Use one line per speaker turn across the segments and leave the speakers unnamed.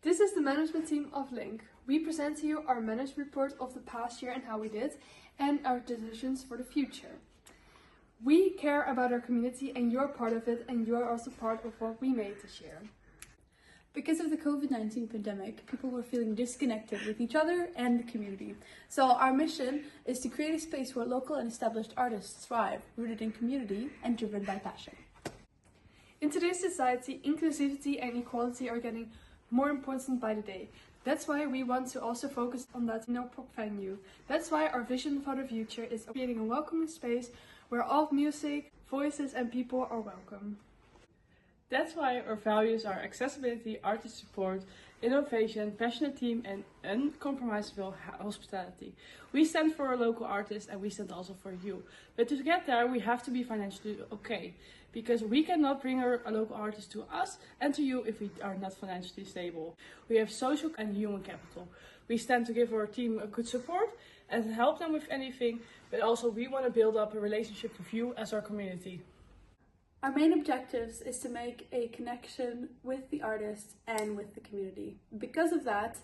This is the management team of Link. We present to you our management report of the past year and how we did, and our decisions for the future. We care about our community and you're part of it, and you're also part of what we made this year.
Because of the COVID-19 pandemic, people were feeling disconnected with each other and the community. So our mission is to create a space where local and established artists thrive, rooted in community and driven by passion.
In today's society, inclusivity and equality are getting more important by the day. That's why we want to also focus on that in our pop venue. That's why our vision for the future is creating a welcoming space where all music, voices and people are welcome.
That's why our values are accessibility, artist support, innovation, passionate team and uncompromisable hospitality. We stand for our local artists and we stand also for you. But to get there we have to be financially okay. Because we cannot bring our local artists to us and to you if we are not financially stable. We have social and human capital. We stand to give our team a good support and help them with anything. But also we want to build up a relationship with you as our community.
Our main objectives is to make a connection with the artists and with the community. Because of that,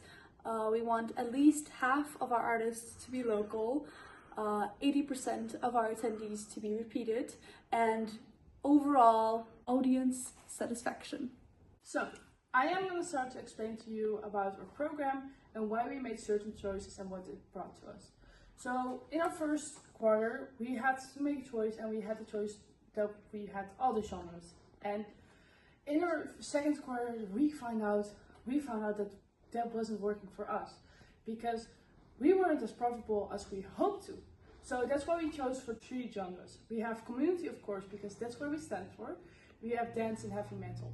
we want at least half of our artists to be local, 80% of our attendees to be repeated, and overall audience satisfaction.
So, I am going to start to explain to you about our program and why we made certain choices and what it brought to us. So, in our first quarter, we had to make a choice and we had the choice that we had all the genres, and in our second quarter we found out that that wasn't working for us because we weren't as profitable as we hoped to. So that's why we chose for 3 genres. We have community, of course, because that's what we stand for. We have dance and heavy metal.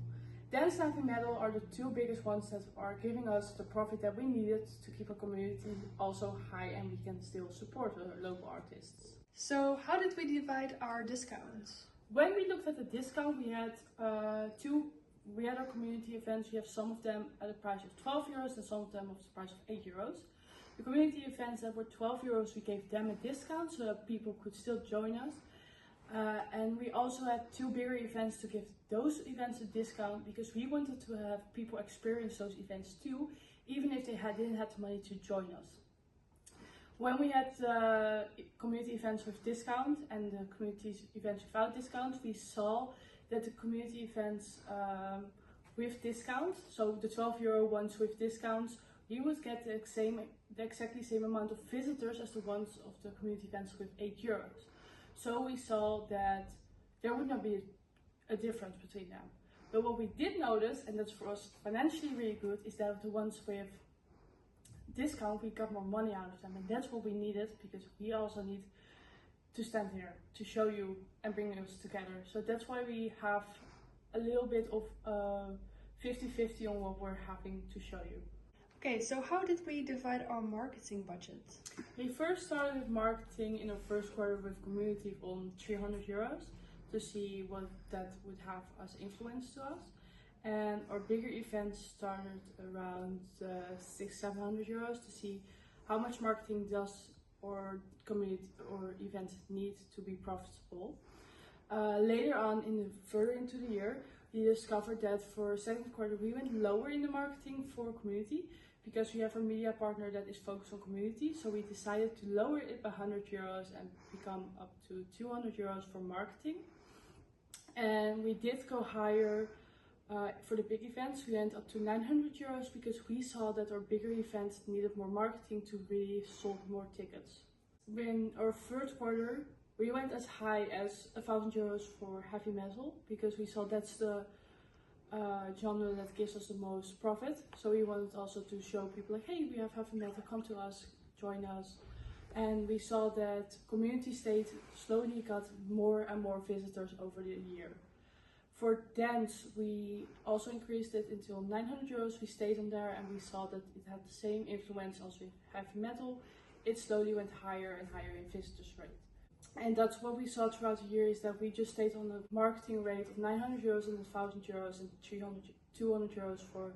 Dance and heavy metal are the 2 biggest ones that are giving us the profit that we needed to keep our community also high and we can still support our local artists.
So how did we divide our discounts?
When we looked at the discount, we had our community events. We have some of them at the price of 12 euros and some of them at the price of 8 euros. The community events that were 12 euros, we gave them a discount so that people could still join us. And we also had 2 bigger events to give those events a discount because we wanted to have people experience those events too, even if they didn't have the money to join us. When we had the community events with discount and the community events without discount, we saw that the community events with discount, so the 12 euro ones with discounts, we would get the exactly same amount of visitors as the ones of the community events with 8 euros. So we saw that there would not be a difference between them. But what we did notice, and that's for us financially really good, is that the ones with discount we got more money out of them, and that's what we needed because we also need to stand here to show you and bring us together. So that's why we have a little bit of 50-50 on what we're having to show you.
Okay, so how did we divide our marketing budget?
We first started with marketing in our first quarter with community on 300 euros to see what that would have as influence to us. And our bigger events started around 600-700 euros to see how much marketing does our community or event need to be profitable. Later on, further into the year, we discovered that for second quarter we went lower in the marketing for community because we have a media partner that is focused on community. So we decided to lower it by 100 euros and become up to 200 euros for marketing. And we did go higher. For the big events, we went up to 900 euros because we saw that our bigger events needed more marketing to really sold more tickets. In our third quarter, we went as high as 1,000 euros for heavy metal because we saw that's the genre that gives us the most profit. So we wanted also to show people like, hey, we have heavy metal, come to us, join us. And we saw that community state slowly got more and more visitors over the year. For dance, we also increased it until 900 euros. We stayed on there and we saw that it had the same influence as with heavy metal. It slowly went higher and higher in visitors rate. And that's what we saw throughout the year, is that we just stayed on the marketing rate of 900 euros and 1,000 euros and 200 euros for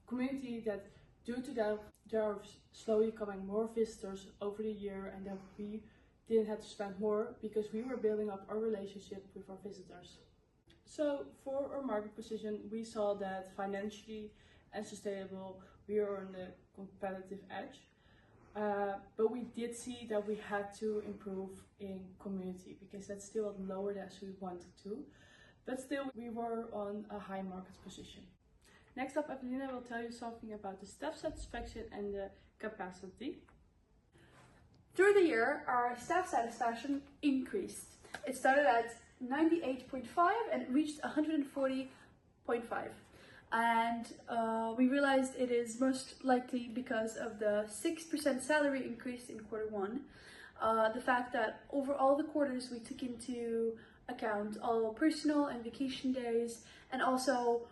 community, that due to that there are slowly coming more visitors over the year and that we didn't have to spend more because we were building up our relationship with our visitors. So for our market position, we saw that financially and sustainable, we are on the competitive edge. But we did see that we had to improve in community because that's still not lower as we wanted to. But still, we were on a high market position. Next up, Evelina will tell you something about the staff satisfaction and the capacity.
Through the year, our staff satisfaction increased. It started at 98.5 and reached 140.5. And we realized it is most likely because of the 6% salary increase in Q1. The fact that over all the quarters we took into account all personal and vacation days, and also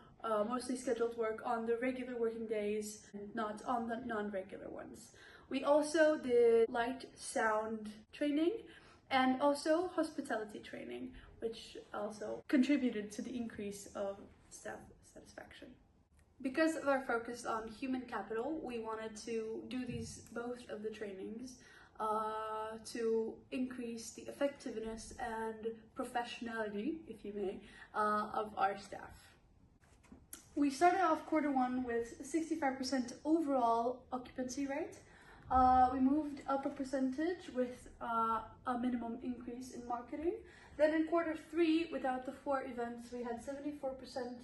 mostly scheduled work on the regular working days and not on the non-regular ones. We also did light sound training and also hospitality training, which also contributed to the increase of staff satisfaction. Because of our focus on human capital, we wanted to do both of the trainings to increase the effectiveness and professionality, if you may, of our staff. We started off Q1 with 65% overall occupancy rate. We moved up a percentage with a minimum increase in marketing. Then in Q3, without the 4 events, we had 74%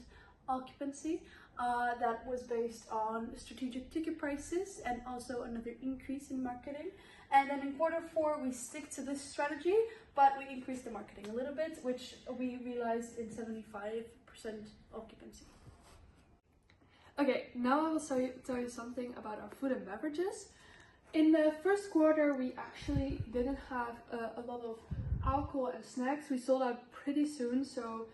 occupancy. That was based on strategic ticket prices and also another increase in marketing. And then in Q4, we stick to this strategy, but we increased the marketing a little bit, which we realized in 75% occupancy.
Okay, now I will tell you something about our food and beverages. In the first quarter, we actually didn't have a lot of alcohol and snacks. We sold out pretty soon, so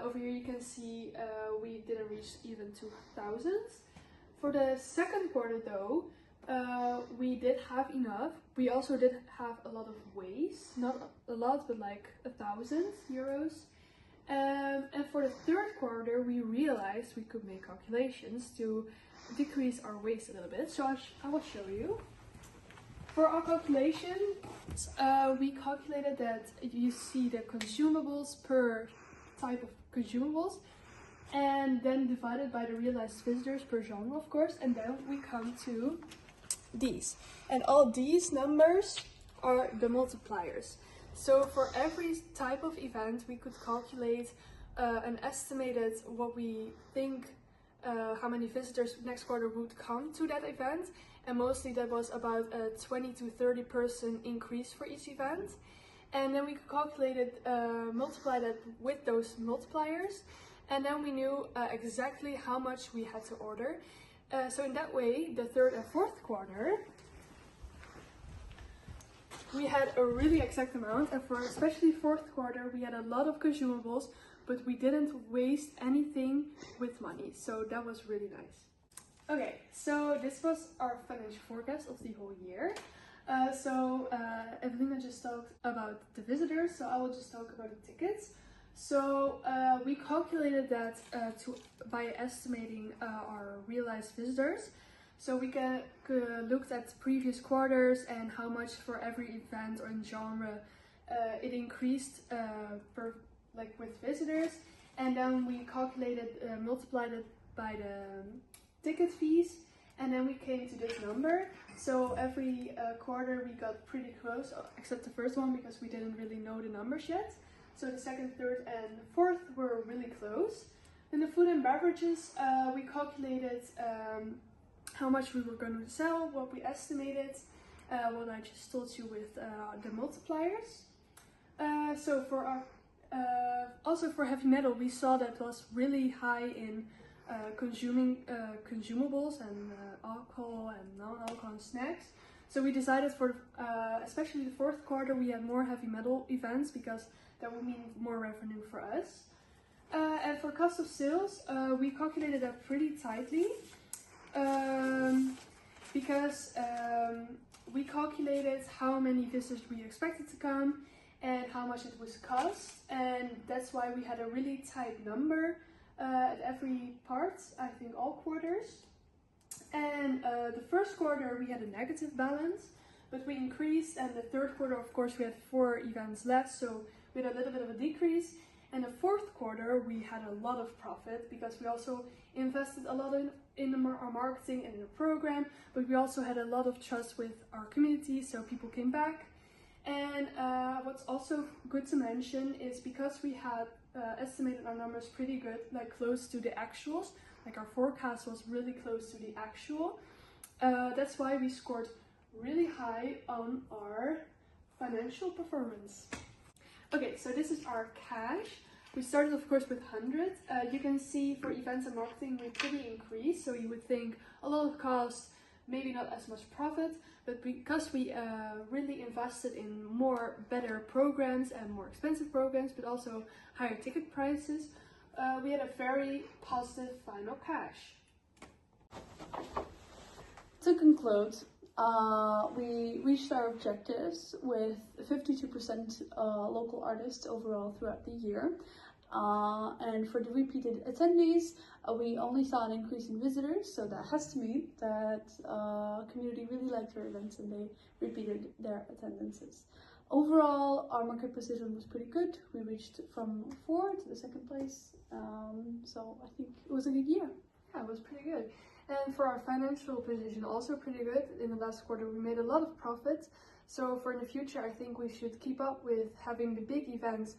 over here you can see we didn't reach even 2,000. For the second quarter though, we did have enough. We also did have a lot of waste, not a lot, but like €1,000. And for the third quarter, we realized we could make calculations to decrease our waste a little bit. So I will show you. For our calculation, we calculated that you see the consumables per type of consumables, and then divided by the realized visitors per genre, of course, and then we come to these. And all these numbers are the multipliers. So for every type of event, we could calculate an estimated what we think how many visitors next quarter would come to that event, and mostly that was about a 20 to 30% increase for each event. And then we could calculate it, multiply that with those multipliers, and then we knew exactly how much we had to order. So in that way, the third and fourth quarter, we had a really exact amount, and for especially fourth quarter, we had a lot of consumables, but we didn't waste anything with money, so that was really nice. Okay, so this was our financial forecast of the whole year. Evelina just talked about the visitors, so I will just talk about the tickets. So we calculated that by estimating our realized visitors. So we looked at previous quarters and how much for every event or in genre it increased with visitors, and then we calculated, multiplied it by the ticket fees, and then we came to this number. So every quarter we got pretty close, except the first one because we didn't really know the numbers yet. So the second, third and fourth were really close. In the food and beverages, we calculated how much we were going to sell, what we estimated, what I just told you with the multipliers. So for our also for heavy metal, we saw that was really high in consuming consumables and alcohol and non-alcohol and snacks. So we decided for especially the fourth quarter, we had more heavy metal events because that would mean more revenue for us. And for cost of sales, we calculated that pretty tightly because we calculated how many visitors we expected to come and how much it would cost, and that's why we had a really tight number at every part, I think all quarters. And the first quarter we had a negative balance, but we increased, and the third quarter of course we had 4 events left, so we had a little bit of a decrease. And the fourth quarter, we had a lot of profit because we also invested a lot in our marketing and in the program, but we also had a lot of trust with our community, so people came back. And what's also good to mention is because we had estimated our numbers pretty good, like close to the actuals, like our forecast was really close to the actual. That's why we scored really high on our financial performance. Okay, so this is our cash. We started of course with 100. You can see for events and marketing we pretty increased, so you would think a lot of costs, maybe not as much profit, but because we really invested in better programs and more expensive programs, but also higher ticket prices, we had a very positive final cash.
To conclude, we reached our objectives with 52% local artists overall throughout the year. And for the repeated attendees, we only saw an increase in visitors, so that has to mean that community really liked our events and they repeated their attendances. Overall, our market position was pretty good. We reached from 4 to the 2nd place, so I think it was a good year.
Yeah, it was pretty good. And for our financial position, also pretty good. In the last quarter, we made a lot of profit. So for in the future, I think we should keep up with having the big events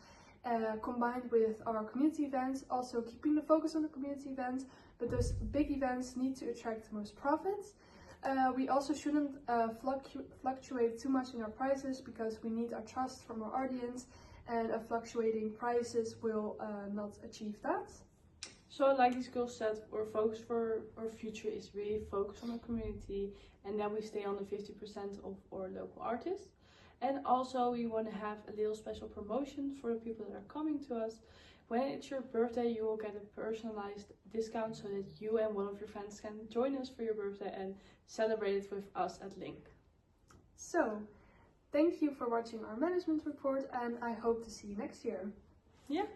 combined with our community events, also keeping the focus on the community events, but those big events need to attract the most profits. We also shouldn't fluctuate too much in our prices because we need our trust from our audience, and fluctuating prices will not achieve that.
So like these girls said, our focus for our future is really focus on our community, and then we stay on the 50% of our local artists. And also we want to have a little special promotion for the people that are coming to us. When it's your birthday, you will get a personalized discount so that you and one of your friends can join us for your birthday and celebrate it with us at Link.
So, thank you for watching our management report, and I hope to see you next year.
Yeah.